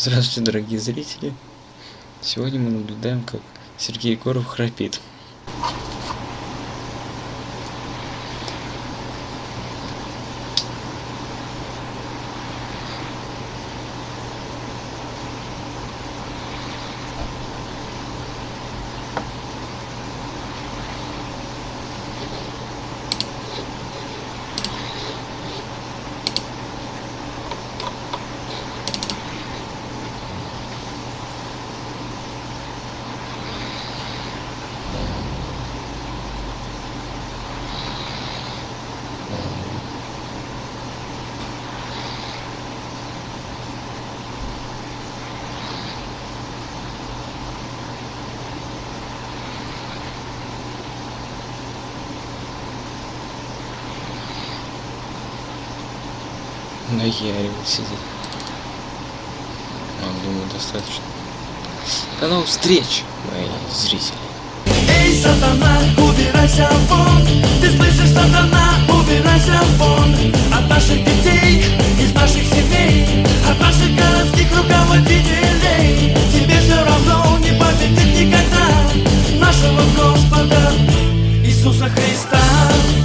Здравствуйте, дорогие зрители! Сегодня мы наблюдаем, как Сергей Егоров храпит. Наяривал сидит. Думаю, достаточно. До новых встреч, мои зрители. Эй, сатана, убирайся вон! Ты слышишь, сатана, убирайся вон! От наших детей